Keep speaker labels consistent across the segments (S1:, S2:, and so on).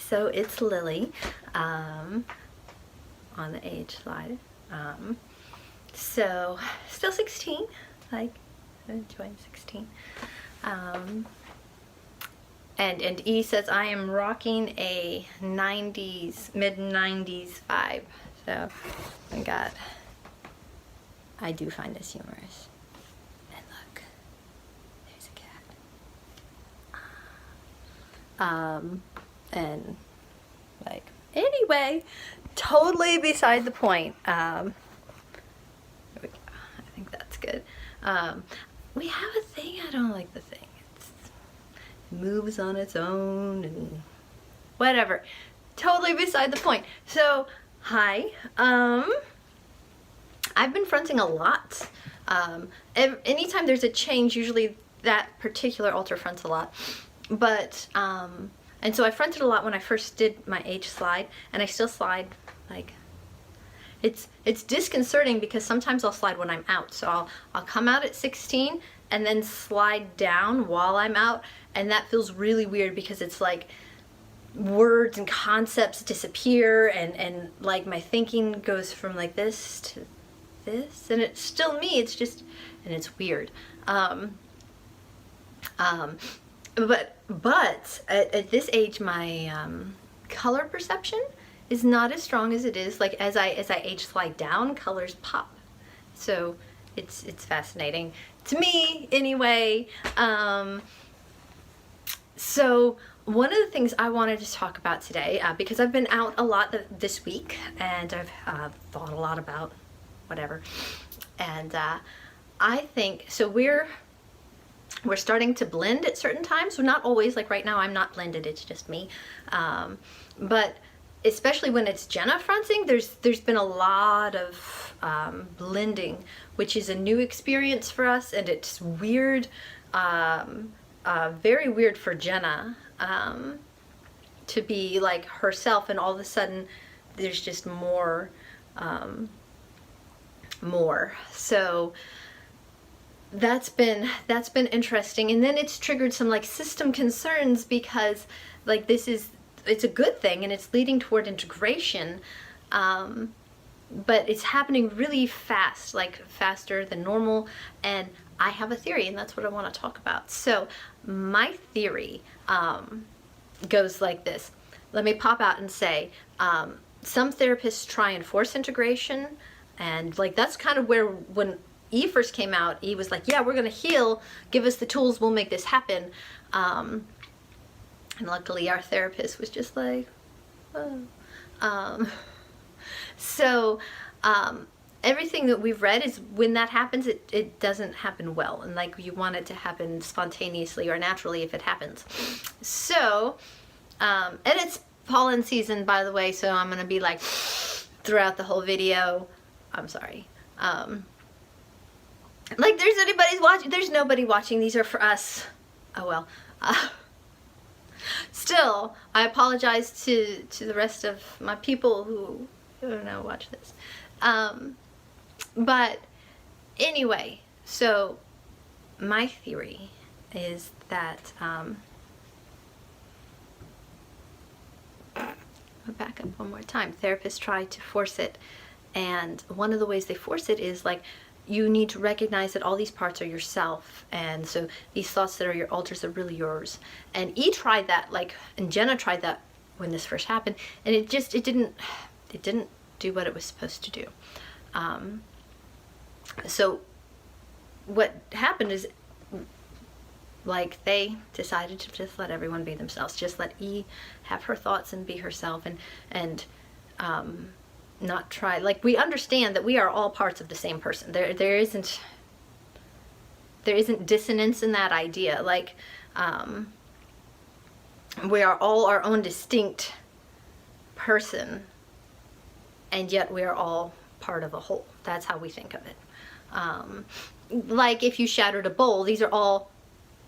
S1: So it's Lily on the age slide. So still 16, like enjoying 16. And E says I am rocking a 90s, mid-90s vibe. So I do find this humorous. And look, there's a cat. And like, anyway, totally beside the point. I think that's good. We have a thing, I don't like the thing. It moves on its own and whatever. Totally beside the point. So, hi. I've been fronting a lot. Anytime there's a change, usually that particular altar fronts a lot. But, and so I fronted a lot when I first did my age slide, and I still slide, like, it's disconcerting because sometimes I'll slide when I'm out. So I'll come out at 16 and then slide down while I'm out, and that feels really weird because it's like words and concepts disappear, and like my thinking goes from like this to this, and it's still me, it's just, and it's weird. But at this age, my color perception is not as strong as it is. Like as I age slide down, colors pop. So it's fascinating to me, anyway. So one of the things I wanted to talk about today, because I've been out a lot this week, and I've thought a lot about whatever, and I think so. We're starting to blend at certain times. So not always, like right now I'm not blended, it's just me. But especially when it's Jenna fronting, there's been a lot of blending, which is a new experience for us, and it's weird, very weird for Jenna to be like herself, and all of a sudden there's just more. So that's been interesting, and then it's triggered some like system concerns because like it's a good thing and it's leading toward integration, but it's happening really fast, like faster than normal, and I have a theory, and that's what I want to talk about. So my theory goes like this. Let me pop out and say, some therapists try and force integration, and like that's kind of where, when E first came out, E was like, yeah, we're gonna heal, give us the tools, we'll make this happen. And luckily our therapist was just like, oh. So everything that we've read is when that happens, it doesn't happen well, and like you want it to happen spontaneously or naturally if it happens. So, and it's pollen season, by the way, so I'm gonna be like throughout the whole video. I'm sorry. Like there's nobody watching, these are for us. Oh well. Still, I apologize to the rest of my people who don't know, watch this. But anyway, so my theory is that, I'll back up one more time. Therapists try to force it, and one of the ways they force it is like, you need to recognize that all these parts are yourself, and so these thoughts that are your alters are really yours. And E tried that, like, and Jenna tried that when this first happened, and it didn't do what it was supposed to do. So what happened is, like, they decided to just let everyone be themselves, just let E have her thoughts and be herself, and not try, like, we understand that we are all parts of the same person. There isn't dissonance in that idea. Like, we are all our own distinct person, and yet we are all part of a whole. That's how we think of it. Like if you shattered a bowl, these are all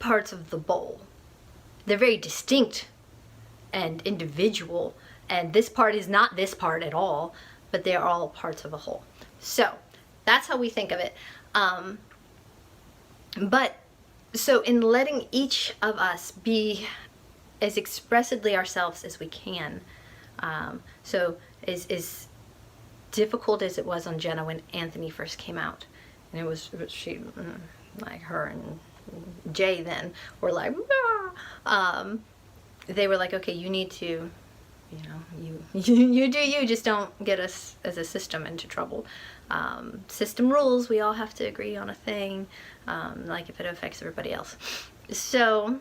S1: parts of the bowl. They're very distinct and individual, and this part is not this part at all, but they are all parts of a whole. So that's how we think of it. But so in letting each of us be as expressively ourselves as we can. So as difficult as it was on Jenna when Anthony first came out, and it was she like her and Jay then were like, ah! They were like, okay, you need to, you know, you do you, just don't get us as a system into trouble. System rules, we all have to agree on a thing, like if it affects everybody else. So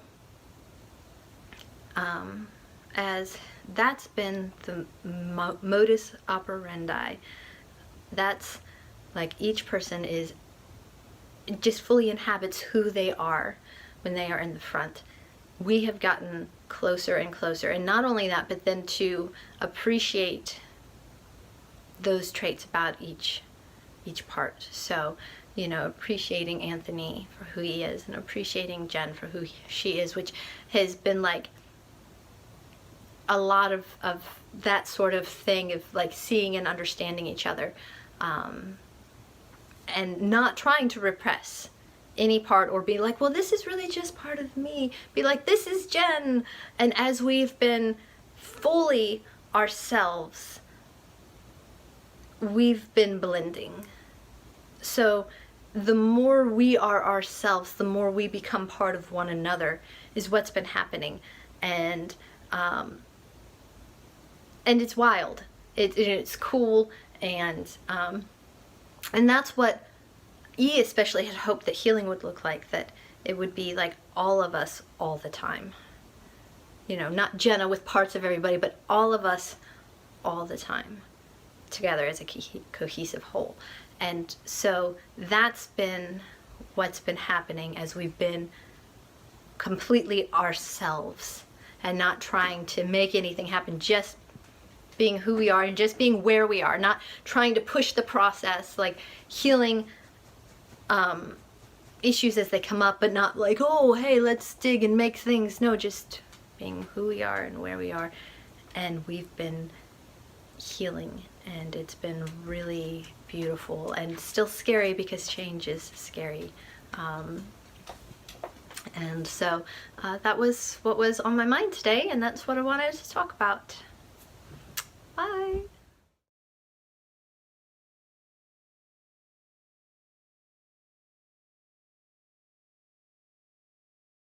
S1: as that's been the modus operandi, that's like each person is just fully inhabits who they are when they are in the front. We have gotten closer and closer, and not only that, but then to appreciate those traits about each part. So, you know, appreciating Anthony for who he is, and appreciating Jen for who she is, which has been like a lot of that sort of thing of like seeing and understanding each other, and not trying to repress any part or be like, well, this is really just part of me. Be like, this is Jen. And as we've been fully ourselves, we've been blending. So the more we are ourselves, the more we become part of one another, is what's been happening. And it's wild. It's cool, and that's what E especially had hoped that healing would look like, that it would be like all of us all the time. You know, not Jenna with parts of everybody, but all of us all the time together as a cohesive whole. And so that's been what's been happening as we've been completely ourselves and not trying to make anything happen, just being who we are and just being where we are, not trying to push the process, like healing issues as they come up, but not like, oh, hey, let's dig and make things. No, just being who we are and where we are. And we've been healing, and it's been really beautiful and still scary because change is scary. And so that was what was on my mind today, and that's what I wanted to talk about. Bye.